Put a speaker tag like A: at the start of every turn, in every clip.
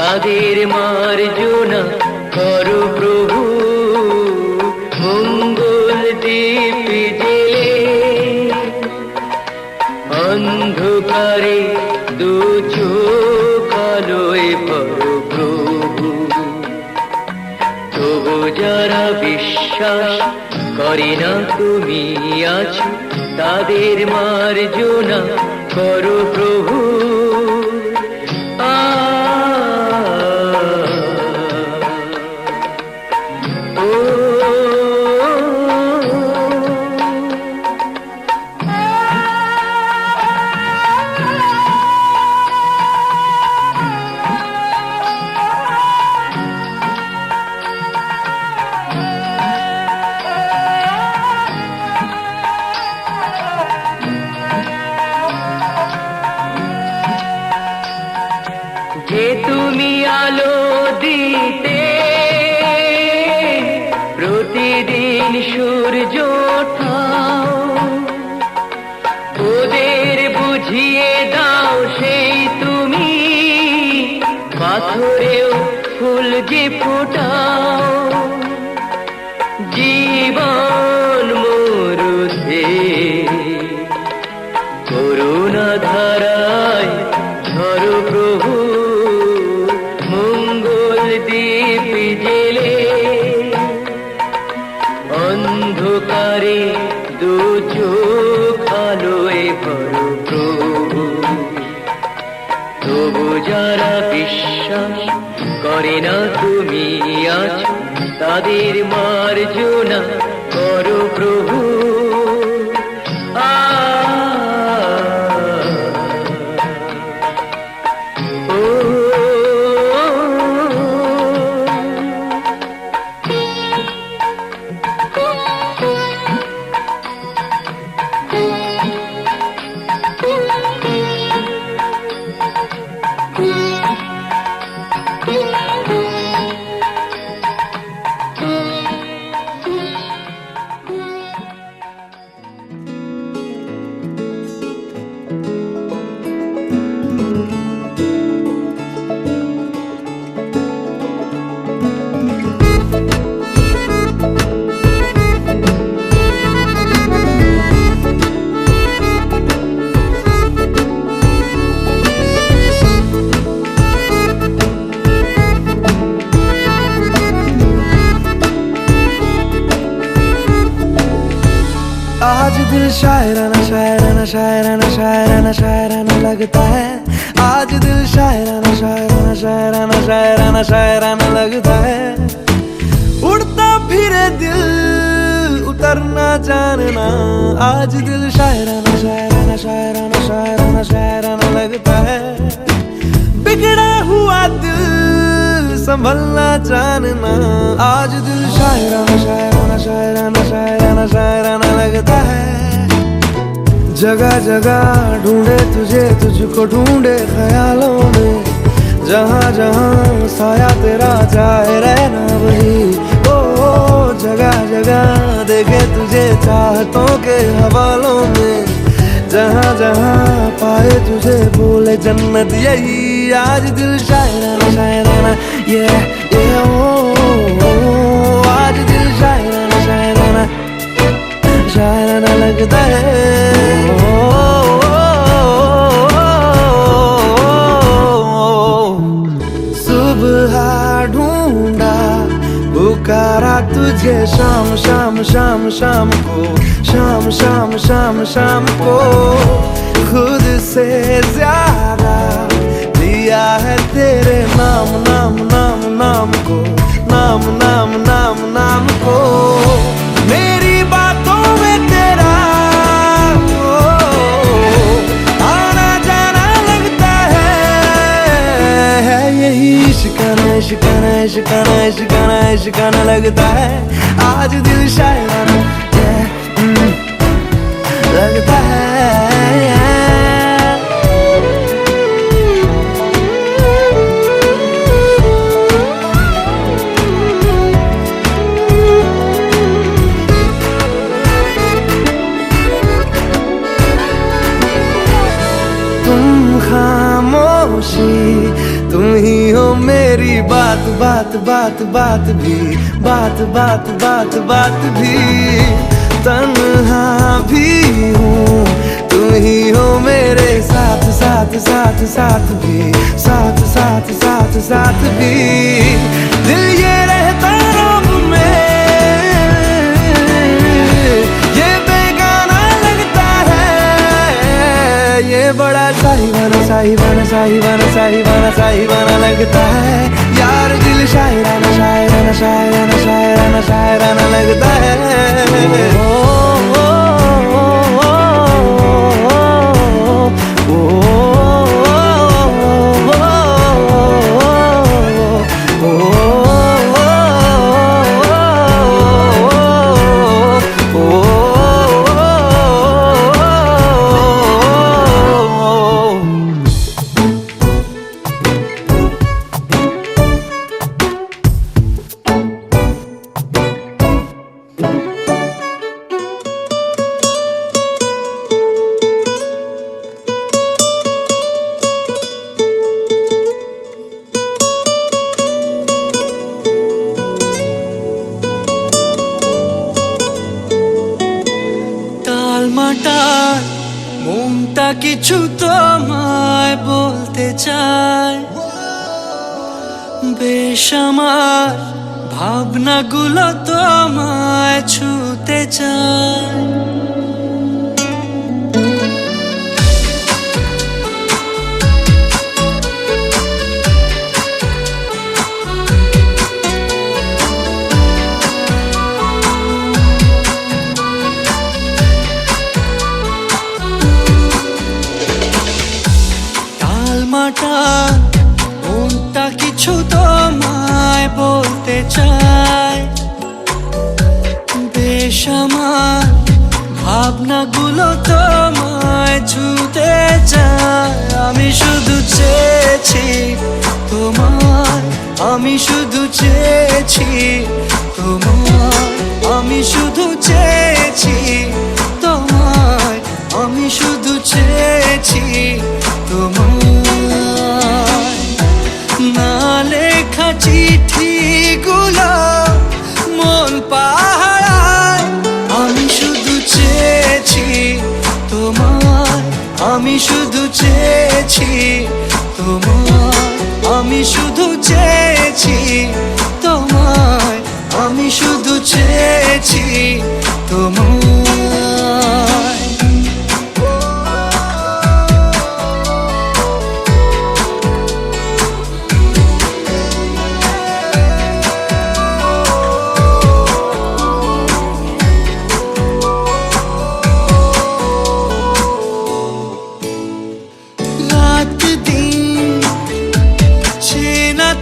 A: তাদের মার্জনা করো প্রভু। মঙ্গল দীপ জেলে অন্ধকারে দু চোখ আলোয় করো প্রভু। তবু যারা বিশ্বাস করে না তুমি আছো, তাদের মার্জনা করো প্রভু। যে তুমি আলো দিতে প্রতিদিন সূর্য ওঠাও, ওদের বুঝিয়ে দাও সেই তুমি পাথরেও ফুল যে ফোটাও। জীবন মরুতে করুণা ধারায় ঝরো প্রভু। দীপ জেলে অন্ধকারে দু চোখ আলোয় ভরো প্রভু। তবু যারা বিশ্বাস করে না তুমি আছো, তাদের মার্জনা করো প্রভু।
B: आज दिल शायराना शायराना शायराना शायराना शायराना लगता है। आज दिल शायराना शायराना शायराना शायराना शायराना लगता है। उड़ता फिरे दिल उतरना जानना। आज दिल शायराना शायराना शायराना शायराना शायराना लगता है। बिगड़ा हुआ दिल संभलना जानना। आज दिल शायराना शायराना शायराना शायराना शायराना लगता है। जगह जगह ढूंढे तुझे, तुझको ढूंढे ख्यालों में। जहाँ जहाँ साया तेरा जाए रहना वही। ओ जगह जगह देखे तुझे चाहतों के हवालों में। जहाँ जहाँ पाए तुझे बोले जन्नत यही। आज दिल शायराना शायराना ये आज दिल शायराना शायराना शायराना लगता है। सुबह ढूंढा पुकारा तुझे शाम शाम शाम शाम को। शाम शाम शाम शाम को खुद से ज्यादा दिया है तेरे नाम नाम नाम नाम को। नाम नाम नाम नाम को मेरी बातों में तेरा आना जाना लगता है। यही इश्काना इश्काना इश्काना इश्काना इश्काना लगता है। आज दिल शायराना लगता है। तुम खामोशी तुम ही हो मेरे बात बात बात बात भी, बात बात बात बात भी। तन्हा भी हूँ, तुम ही हो मेरे साथ साथ साथ साथ भी, साथ साथ साथ साथ भी। दिल ये रहता रब में, ये बेगाना लगता है। ये बड़ा साहिवाना साहिवाना साहिवाना साहिवाना साहिवाना लगता है यार। दिल शायराना शायराना शायराना शायराना शायराना लगता है।
C: টালমাটাল মনটা কিছু তোমায় বলতে চায়। বেশ আমার ভাবনাগুলো তোমায় ছুতে চায়। মনটা কিছু তোমায় বলতে চায়। বেশ আমার ভাবনাগুলো তোমায় ছুতে চায়। আমি শুধু চেয়েছি তোমায়, আমি শুধু চেয়েছি তোমায়, আমি শুধু চেয়েছি তোমায়, আমি শুধু চেয়েছি তোমায়। না লেখা চিঠিগুলো মন পাহারায়। আমি শুধু চেয়েছি তোমায়, আমি শুধু চেয়েছি তোমায়, আমি শুধু চেয়েছি তোমায়, আমি শুধু চেয়েছি তোমায়।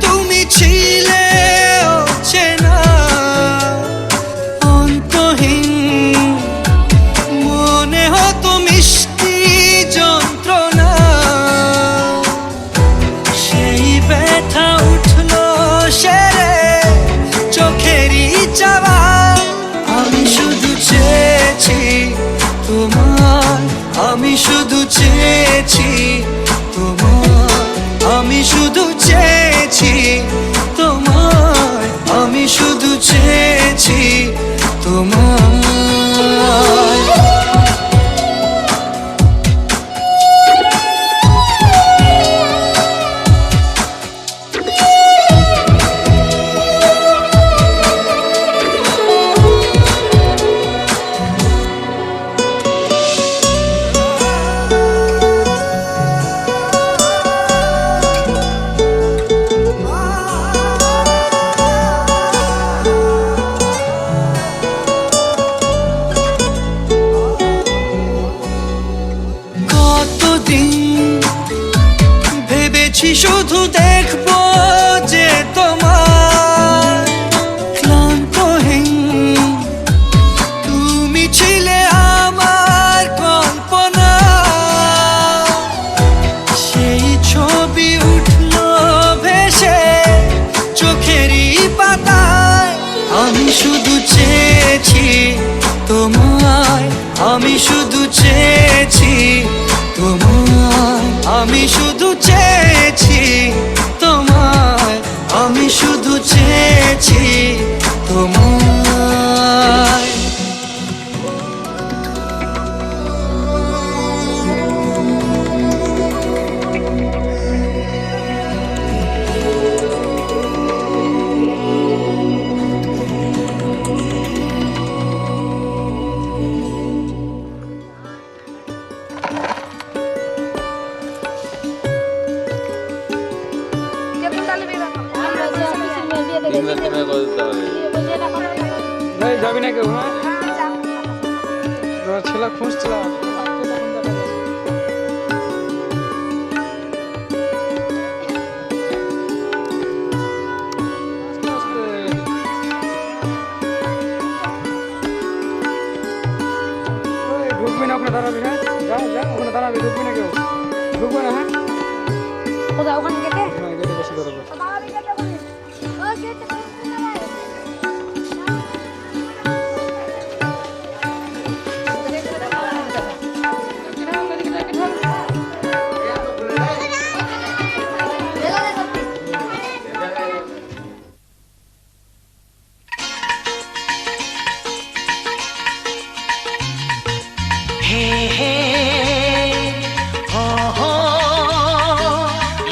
C: তুমি ছিলে অচেনা অন্তহীন, মনে হতো মিষ্টি যন্ত্রণা। সেই ব্যথা উঠলো সেরে চোখেরই চাওয়া। আমি শুধু চেয়েছি তোমার, আমি শুধু চেয়েছি তোমার, আমি শুধু চেয়েছি তোমায়, আমি শুধু চেয়েছি তোমায়। ভেবেছি শুধু দেখবো যে তোমার ক্লান্তহীন, তুমি ছিলে আমার কল্পনা। সেই ছবি উঠলো ভেসে চোখেরই পাতায়। আমি শুধু চেয়েছি তোমায়, আমি শুধু চেয়েছি তোমায়, আমি শুধু চেয়েছি তোমায়, আমি
D: তিনবার তিনবার করে দিতে হবে।
E: এই যাবি না কেউ? হ্যাঁ ছেলে খুঁজছিলাম। ঢুকবি না ওখানে দাঁড়াবি। হ্যাঁ যা যা ওখানে দাঁড়াবি, ঢুকবি না কেউ, ঢুকবে না। হ্যাঁ
F: কোথায় ওখানে গেটে?
E: হ্যাঁ গেটে বসে দাঁড়াবো।
C: হে হে হো হো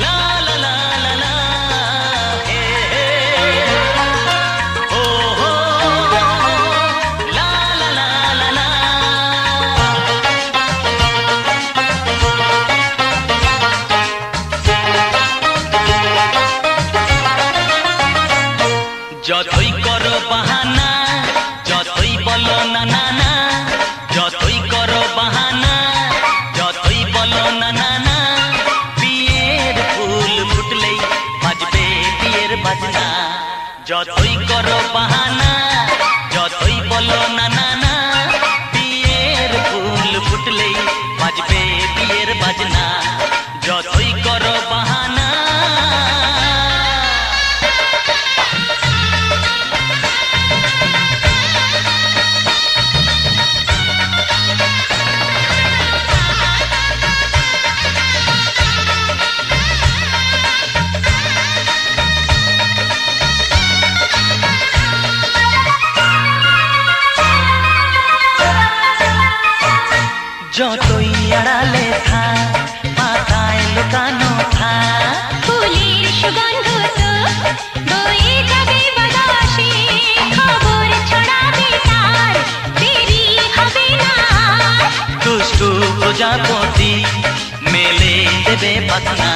C: লা লা লা লা লা হে হে হো হো লা লা লা লা লা যতই করো বাহানা, যতই বলো না না না, যতই করো বাহানা, যতই বলো না না না, বিয়ের ফুল ফুটলেই বাজবে বিয়ের বাজনা। যতই করো বাহানা, যতই বলো না না না, বিয়ের ফুল ফুটলেই বাজবে বিয়ের বাজনা। যতই করো বাহানা। যতই আড়ালে থাক, পাতায় লুকানো থাক,
F: ফুলের সুগন্ধ তো বয়ে যাবে বাতাসে, খবর ছড়াবে তার, দেরি হবে না।
C: দুষ্টু প্রজাপতি মেলে দেবে পাখনা।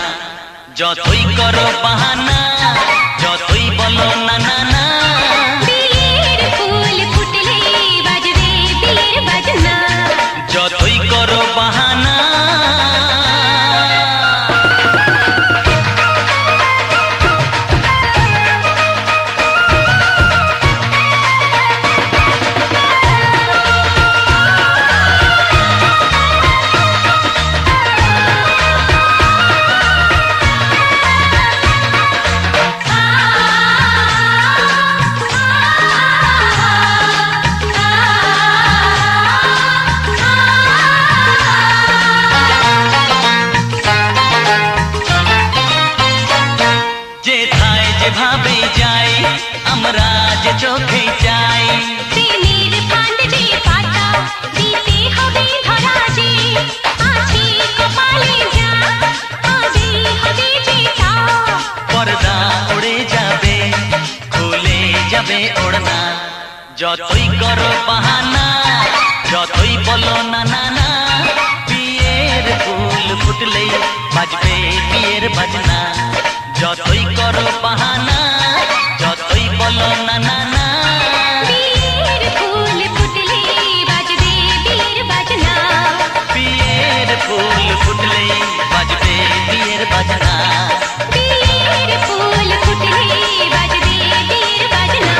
C: যতই করো বাহানা, যতই বলো না না না,
F: বিয়ের ফুল ফুটলে বাজবে বিয়ের বাজনা।
C: যতই করো বাহানা। যেথায় যেভাবে যাই, আমরা যে চোখে যাই,
F: প্রেমের ফান্ড যে পাতা দিতে হবে ধরা যে, আছে কপালে যা হবে হবে যেটা।
C: পর্দা উড়ে যাবে, খুলে যাবে ওড়না। যতই করো বাহানা, যতই বলো না না না, বিয়ের ফুল ফুটলেই বাজবে বিয়ের বাজনা। যতই করো বাহানা, যতই বলো না না না,
F: বিয়ের ফুল ফুটলে বাজবে বিয়ের বাজনা।
C: বিয়ের ফুল ফুটলেই বাজবে বিয়ের বাজনা।
F: বিয়ের ফুল ফুটলে বাজবে বিয়ের বাজনা।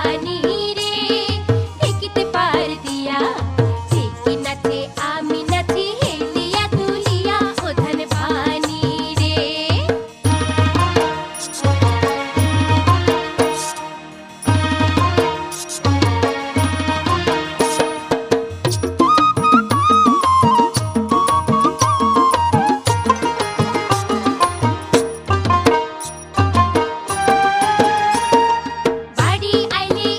F: পানি রে দেখিতে পার দিয়া দেখি নাচে আমি নাচি হেলিয়া তুলিয়া ওধান পানি রে বাড়ি আইলে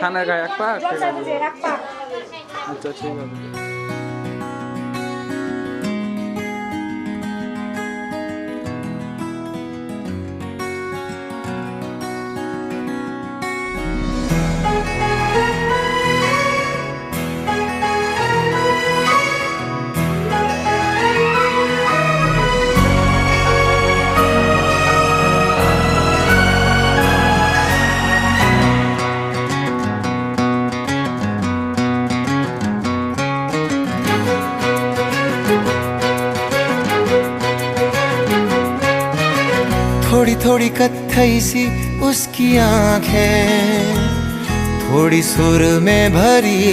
E: কানের গায়ে এক পা আচ্ছা ঠিক আছে
B: थोड़ी थोड़ी कत्थई सी उसकी आंखें, थोड़ी सुर में भरी,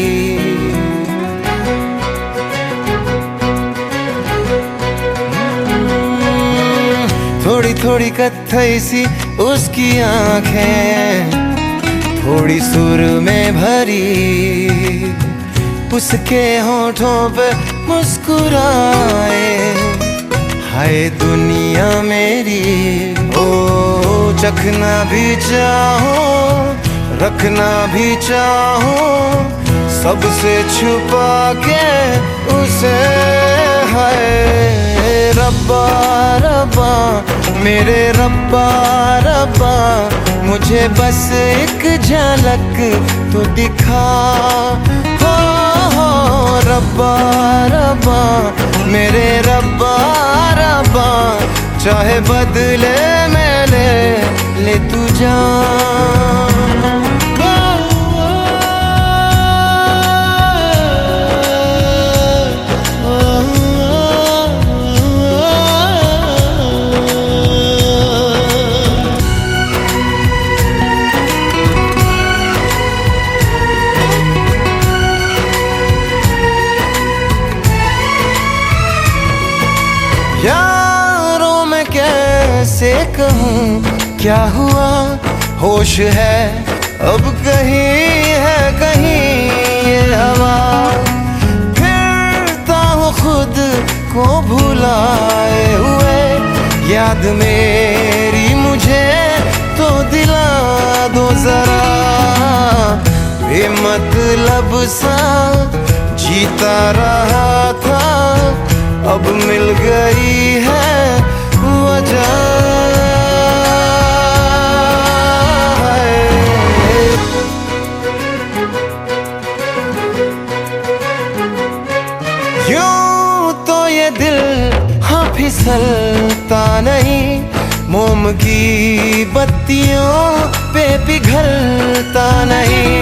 B: थोड़ी थोड़ी कत्थई सी उसकी आंखें, थोड़ी सुर में भरी, उसके होठों पे मुस्कुराए, हाय दुनिया मेरी। ओ चखना भी चाहो, रखना भी चाहो, सबसे छुपा के उसे, हाय रब्बा रब्बा मेरे रब्बा रब्बा, मुझे बस एक झलक तो दिखा। हो रब्बा रब्बा मेरे रब्बा रब्बा, चाहे बदले में ले तू जान। यारों में कैसे कहूँ क्या हुआ, होश है अब कहीं है कहीं ये हवा, फिरता हूँ खुद को भुलाए हुए, याद मेरी मुझे तो दिला दो जरा। बेमतलब सा जीता रहा था, अब मिल गई है वजह। यूं तो ये दिल हाँ फिसलता नहीं, मोम की बत्तियों पे पिघलता नहीं।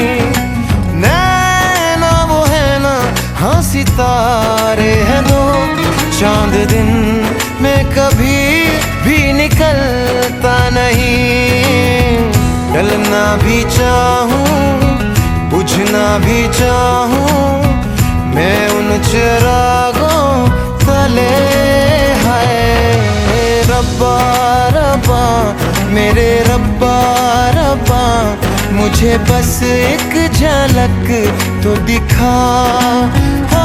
B: नैना वो है ना हाँ सितारे हैं दो, चांद दिन में कभी भी निकलता नहीं। डलना भी चाहूं बुझना भी चाहूं, मैं उन चिरागों तले, हाय रब्बा रब्बा मेरे रब्बा रब्बा, मुझे बस एक झलक तो दिखा। हो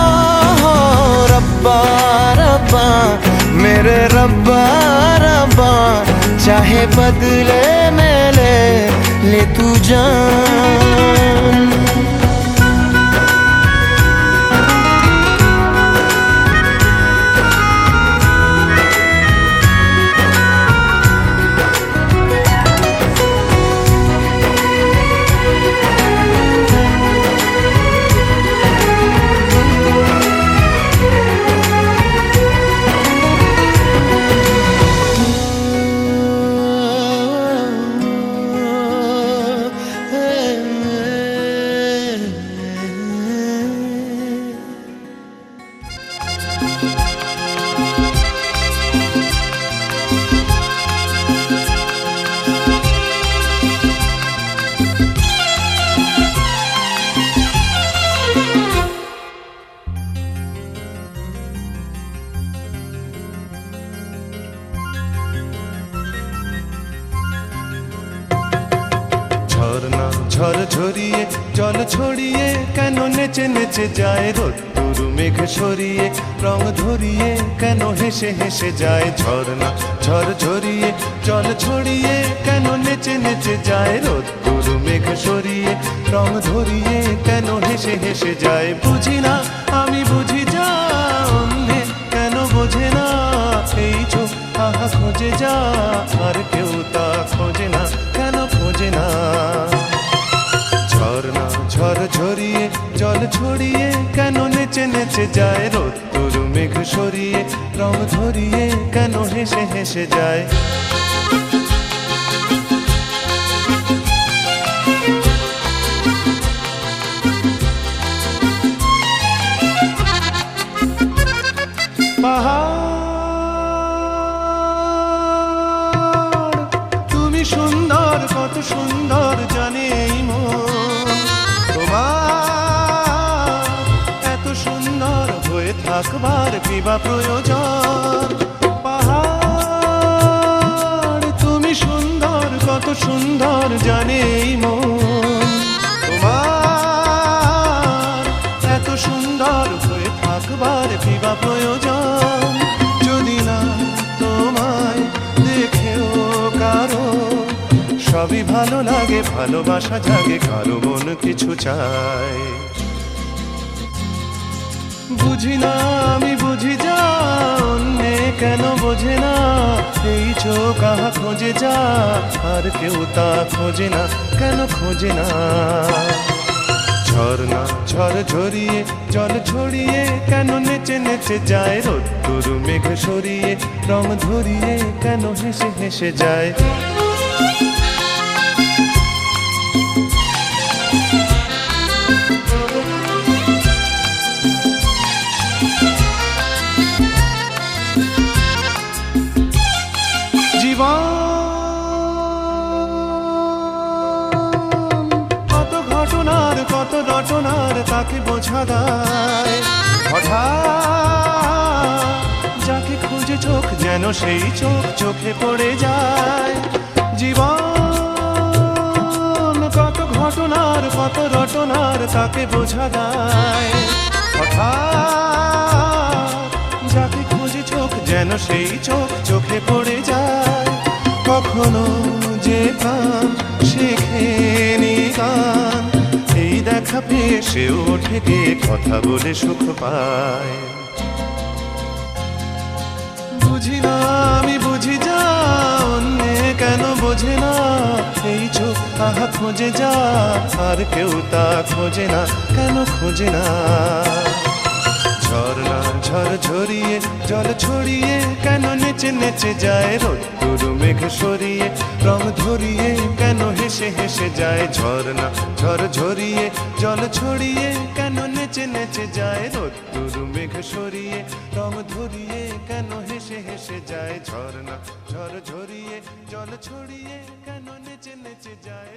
B: रब्बा रब्बा मेरे रब्बा रब्बा, चाहे बदले में ले तू जान।
D: ঝরনা ঝর ঝরিয়ে জল ছড়িয়ে কেন নেচে নেচে যায় রোদ্দুর। রোদ্দুর মেঘ সরিয়ে রং ধরিয়ে কেন হেসে হেসে যায় ঝর্ণা ঝড় ঝরিয়ে জল ছড়িয়ে কেন নেচে নেচে যায় রোদ্দুর মেঘ সরিয়ে রং ধরিয়ে কেন হেসে হেসে যায় বুঝি না আমি বুঝি যা অন্যে কেন বোঝে না এই চোখ আহা খোঁজে যা আর কেউ তা খোঁজে না কেন খোঁজে না ঝর্ণা ঝড় ঝরিয়ে জল ছড়িয়ে কেন নেচে নেচে যায় রোদ্দুর মেঘ সরিয়ে রং ধরিয়ে কেন হেসে হেসে যায় পাহাড় তুমি সুন্দর কত সুন্দর জানে এই মন তোমার এত সুন্দর হয়ে থাকবার কিবা প্রয়োজন পাহাড় তুমি সুন্দর কত সুন্দর জানে এই মন তোমার এত সুন্দর হয়ে থাকবার কিবা প্রয়োজন যদি না তোমায় দেখেও কারো সবই ভালো লাগে ভালোবাসা জাগে কারো মন কিছু চায় বুঝি না আমি বুঝি যা অন্যে কেন বোঝে না এই চোখ আহা খোঁজে যা আর কেউ তা খোঁজে না কেন খোঁজে না ঝর্ণা ঝড় ঝরিয়ে জল ছড়িয়ে কেন নেচে নেচে যায় রোদ্দুর মেঘ সরিয়ে রং ধরিয়ে কেন হেসে হেসে যায় জীবন কত ঘটনার কত রটনার তাকে বোঝা দায় হঠাৎ যাকে খুঁজে চোখ যেন সেই চোখ চোখে পড়ে যায় জীবন কত ঘটনার কত রটনার তাকে বোঝা দায় হঠাৎ যাকে খুঁজে চোখ যেন সেই চোখ চোখে পড়ে যায় কখনো যে কান শেখেনি গান এই দেখা পেয়ে সে ওঠে গিয়ে কথা বলে সুখ পায় বুঝি না আমি বুঝি যা অন্যে কেন বোঝে না এই চোখ আহা খোঁজে যা আর কেউ তা খোঁজে না কেন খোঁজে না ঝর্ণা ঝড় ঝরিয়ে জল ছড়িয়ে কেন নেচে নেচে যায় রোদ্দুর মেঘ সরিয়ে রং ধরিয়ে কেন হেসে হেসে যায় ঝর্ণা ঝড় ঝরিয়ে জল ছড়িয়ে কেন নেচে নেচে যায় রোদ্দুর মেঘ সরিয়ে রং ধরিয়ে কেন হেসে হেসে যায় ঝর্ণা ঝড় ঝরিয়ে জল ছড়িয়ে কেন নেচে নেচে যায়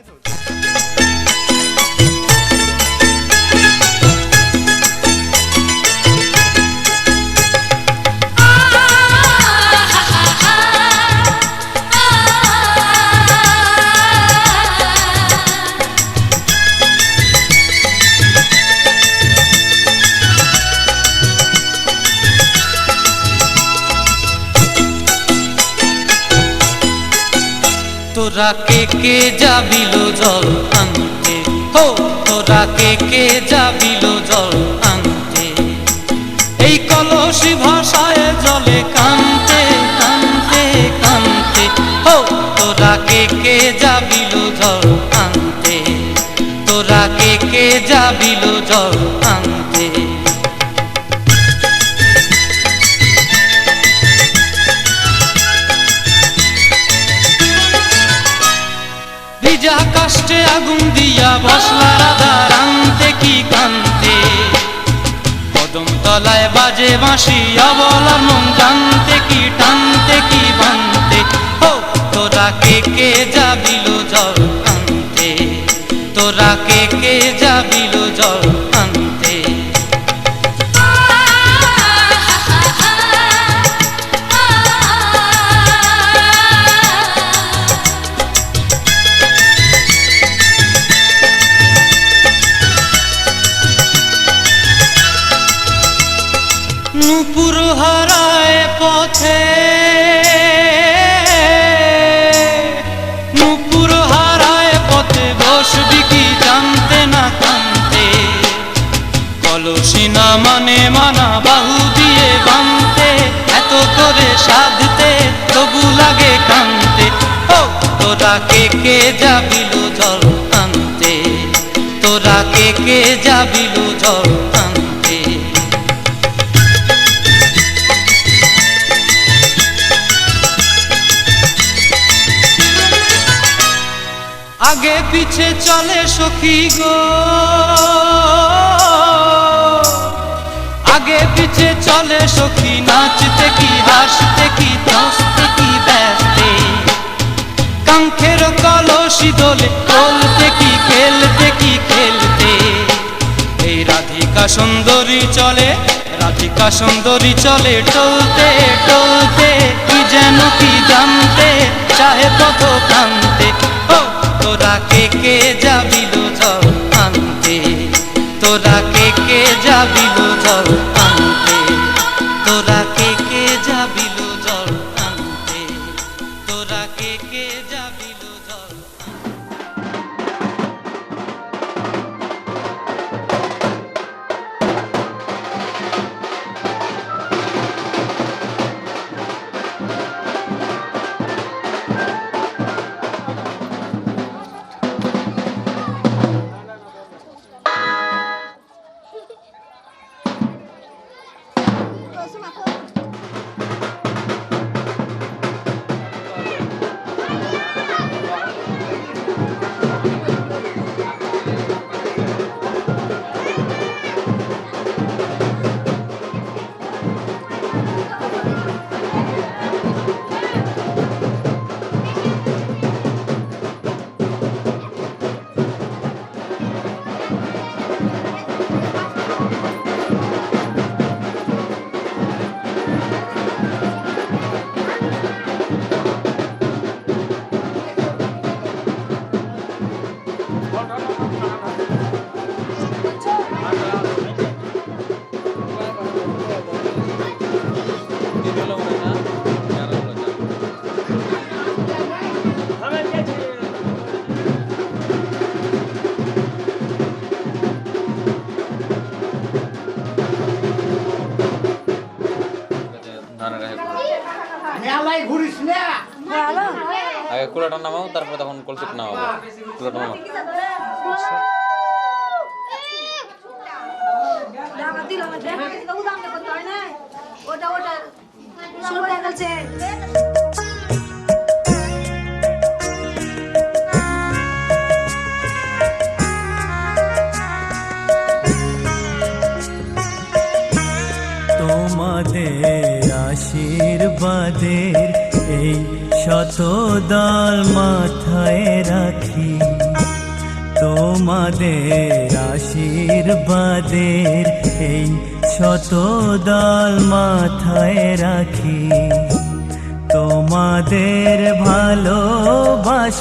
C: তোরা কে যাবিল জল আনতে হো তোরা কে যাবিল জল আনতে এই কলসি ভাষায় জলে কানতে কানতে কানতে হো তোরা কে যাবিল জল আনতে তোরা কে যাবিল জল আনতে ভিজা কাষ্টে আগুন দিয়া বসলা রাধা রানতে কি কানতে কদম তলায় বাজে বাঁশি অবলার মন জানতে কি টানতে কি বানতে হো তোরা কে যাবিল জল আনতে তোরা কে যাবিল জল আনতে তোরে সাধতে তবু লাগে কানতে। ও তোরা কে যাবিল জল আনতে, তোরা কে যাবিল জল আনতে। আগে পিছে চলে সখী গো, আগে পিছে চলে সখী, নাচতে কি হাসতে কি হাসতে কি ব্যস্তে। কাঙ্ক্ষের কলসি দোলে বলতে কি খেলতে কি খেলতে। এই রাধিকা সুন্দরী চলে, রাধিকা সুন্দরী চলে টলতে টলতে, কি যেন কি জানতে চাহে পথ কান্তে। ও তোরা কে যাবিল জল আনতে, তোরা কে যাবিল জল আনতে, তোরা কে যাবিল জল আনতে, তোরা কে যাবিল জল।
G: আগে কুলাটা নামাও, তারপর তখন কলসিট নামাবো। কুলাটা নামাও।
H: তোমাদের আশীর্বাদের এই শত দল মাথায় রাখি, তোমাদের আশীর্বাদের এই শত দল মাথায় রাখি। তোমাদের ভালোবাসার,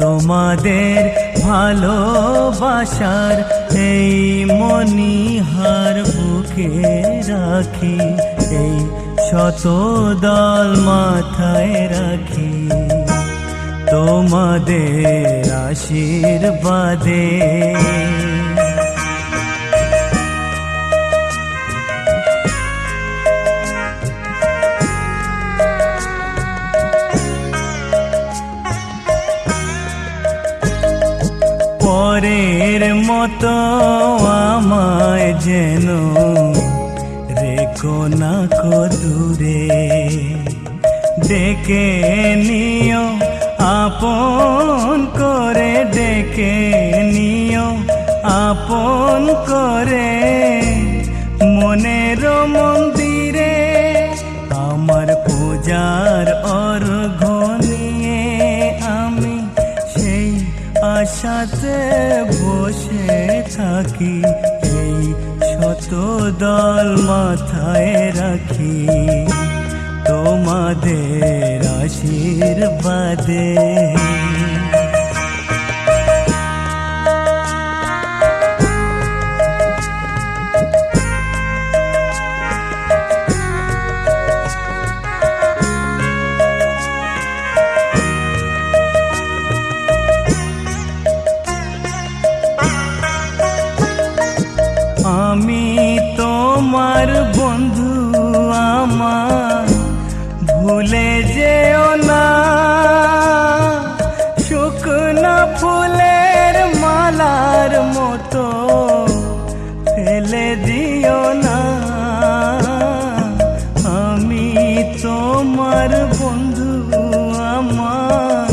H: তোমাদের ভালোবাসার এই মণিহার বুকে রাখি, এই শত দল মাথায় রাখি। তোমাদের আশীর্বাদে পরের মতো আমায় যেন রেখো না কো দূরে, ডেকে নিও আপন করে, ডেকে নিও আপন করে। মনের মন্দিরে আমার পূজার অর্ঘ্য নিয়ে আমি সেই আশাতে বসে থাকি, এই শত দল মাথায় রাখি। তোমাদের আশীর্বাদে আমি তোমার বন্ধু, আমার আমার বন্ধু আমার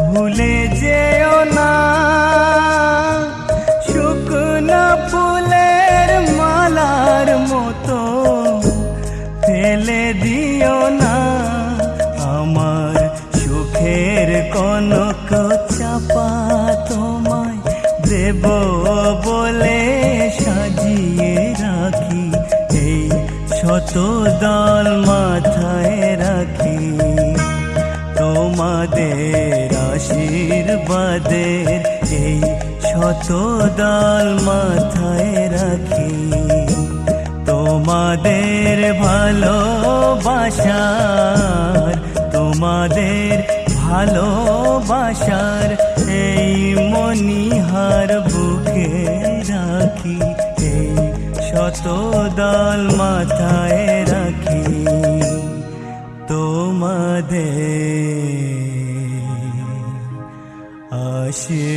H: ভুলে যেও না, শুকনো ফুলের মালার মতো ফেলে দিও না। আমার সুখের কনক চাপা তোমায় দেব বলে সাজিয়ে রাখি, এই শত দল মাথায় রাখি। তোমাদের আশীর্বাদের এই শত দল মাথায় রাখি। তোমাদের ভালোবাসার, তোমাদের ভালোবাসার এই মণিহার বুকে রাখি, এই শত দল মাথায় রাখি। তোমাদের আশীর্বাদে।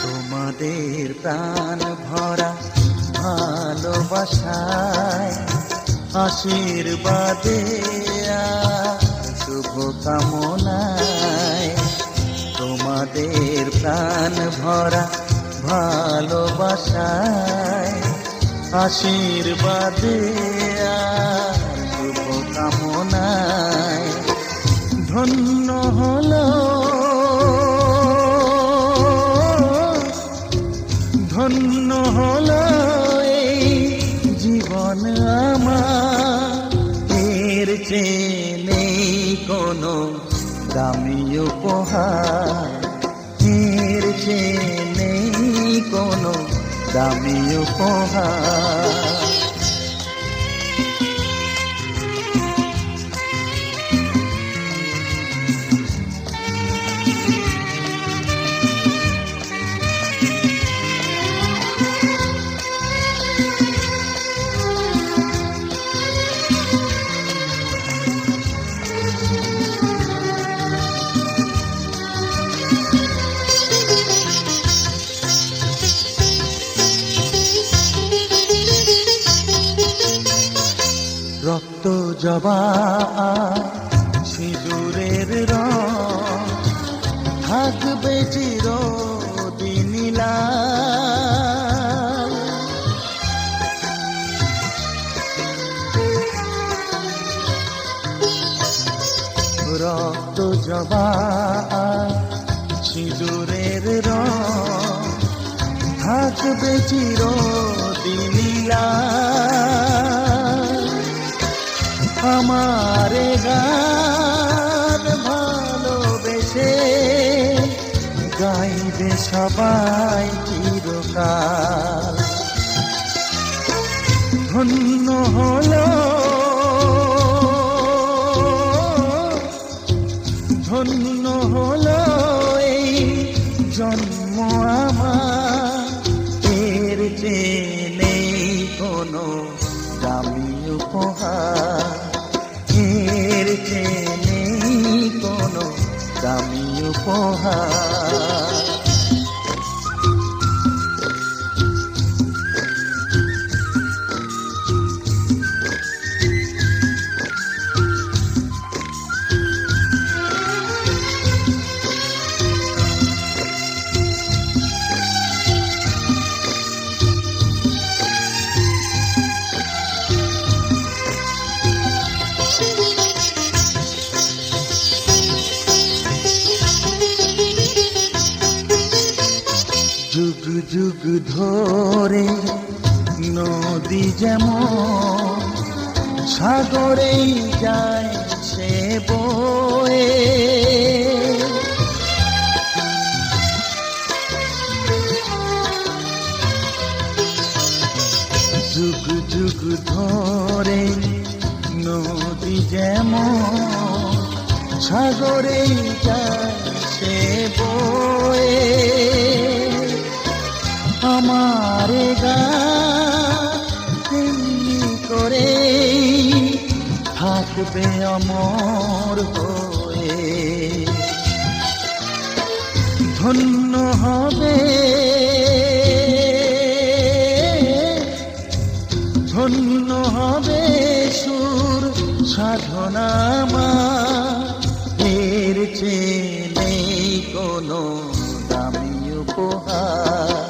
I: তোমাদের প্রাণ ভরা ভালোবাসায়, আশীর্বাদে শুভ কামনায়। তোমাদের প্রাণ ভরা ভালোবাসায়, আশীর্বাদে শুভ কামনায়। ধন্য হলো, ধন্য হলো এই জীবন আমার, এর চেয়ে নেই কোনো দামি উপহার, এর চেয়ে নেই কোনো দামি উপহার। রক্ত জবা সিঁদুরের রং থাকবে চিরদিন লাল। রক্ত জবা সিঁদুরের রং থাকবে চিরদিন লাল। আমারে গান ভালোবেসে গাইবে সবাই চিরকাল। ধন্য হলো, ধন্য হলো এই জন্ম আমার, এর চেয়ে নেই কোনো দামি উপহার, এর চেয়ে নেই কোনো দামি উপহার। যুগ যুগ ধরে নদী যেমন সাগরেই যায় সে বয়ে, সাগরে সে বয়ে আমার গা তেমনি করে থাকবে অমর হয়ে ধন্য হবে ধন্য হবে সুর সাধনা এর চেয়ে নেই কোনো দামি উপহার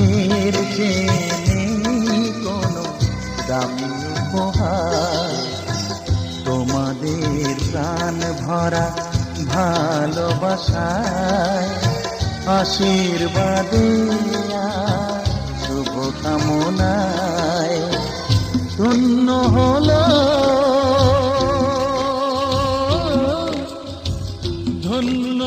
I: এর চেয়ে নেই কোনো দামি উপহার তোমাদের প্রাণ ভরা ভালোবাসায় আশীর্বাদে শুভ কামনায় ধন্য হলো ধন্য